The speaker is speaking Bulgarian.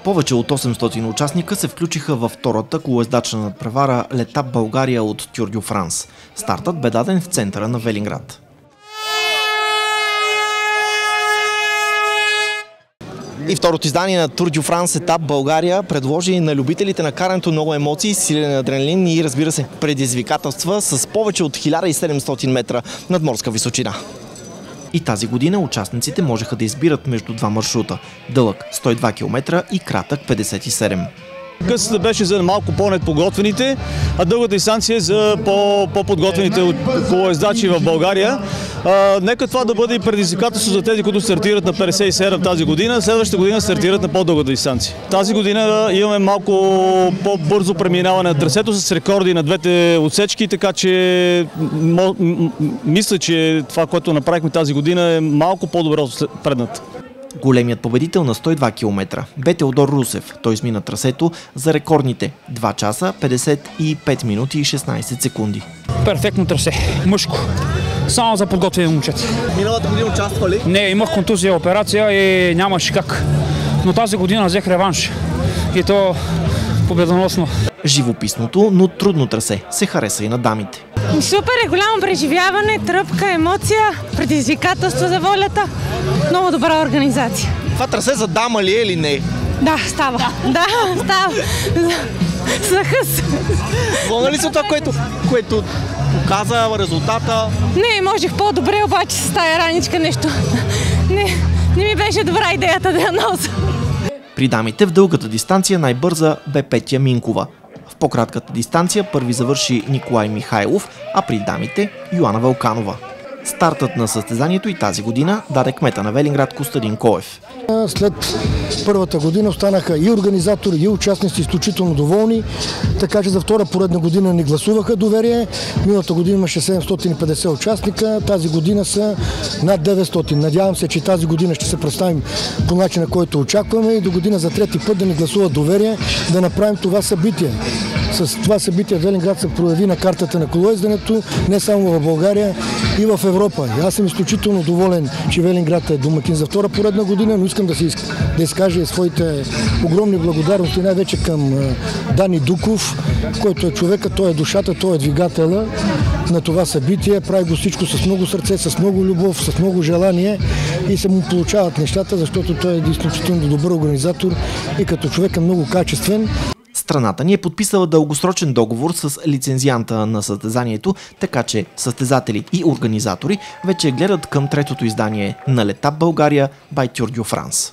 Повече от 800 участника се включиха във втората колоездачна надпревара Летап България от Тур дю Франс. Стартът бе даден в центъра на Велинград. И второто издание на Тур дю Франс Етап България предложи на любителите на карането много емоции, силен адреналин и, разбира се, предизвикателства с повече от 1700 метра надморска височина. И тази година участниците можеха да избират между два маршрута – дълъг 102 км и кратък 57. Късата беше за малко по-неподготвените, а дългата дистанция за по-подготвените колоездачи в България. Нека това да бъде и предизвикателство за тези, които стартират на 57 тази година. Следващата година стартират на по-дългата дистанция. Тази година имаме малко по-бързо преминаване на трасето с рекорди на двете отсечки, така че мисля, че това, което направихме тази година, е малко по-добре от предната. Големият победител на 102 км бе Теодор Русев. Той измина трасето за рекордните 2 часа, 55 минути и 16 секунди. Перфектно трасе, мъжко. Само за подготвени момчета. Миналата година участва ли? Не, имах контузия, операция и нямаше как. Но тази година взех реванш. И то победоносно. Живописното, но трудно трасе се хареса и на дамите. Супер е, голямо преживяване, тръпка, емоция, предизвикателство за волята. Много добра организация. Това трасе за дама ли е или не? Да, става. Да, става. Съха се. Волна ли са това, което показа резултата? Не, можех по-добре, обаче с тая раничка нещо. Не ми беше добра идеята да я нося. При дамите в дългата дистанция най-бърза бе Петя Минкова. В по-кратката дистанция първи завърши Николай Михайлов, а при дамите Йоана Вълканова. Стартът на състезанието и тази година даде кмета на Велинград Костадин Коев. След първата година останаха и организатори, и участници изключително доволни, така че за втора поредна година ни гласуваха доверие. Миналата година имаше 750 участника, тази година са над 900. Надявам се, че тази година ще се представим по начина, който очакваме и до година за трети път да ни гласуват доверие да направим това събитие. С това събитие Велинград се прояви на картата на колоезденето не само в България, и в Европа. И аз съм изключително доволен, че Велинград е домакин за втора поредна година, но искам да изкажа своите огромни благодарности най-вече към Дани Дуков, който е човека, той е душата, той е двигателя на това събитие. Прави го всичко с много сърце, с много любов, с много желание и се му получават нещата, защото той е изключително добър организатор и като човек е много качествен. Страната ни е подписала дългосрочен договор с лицензианта на състезанието, така че състезатели и организатори вече гледат към третото издание на Летап България by Тур дю Франс.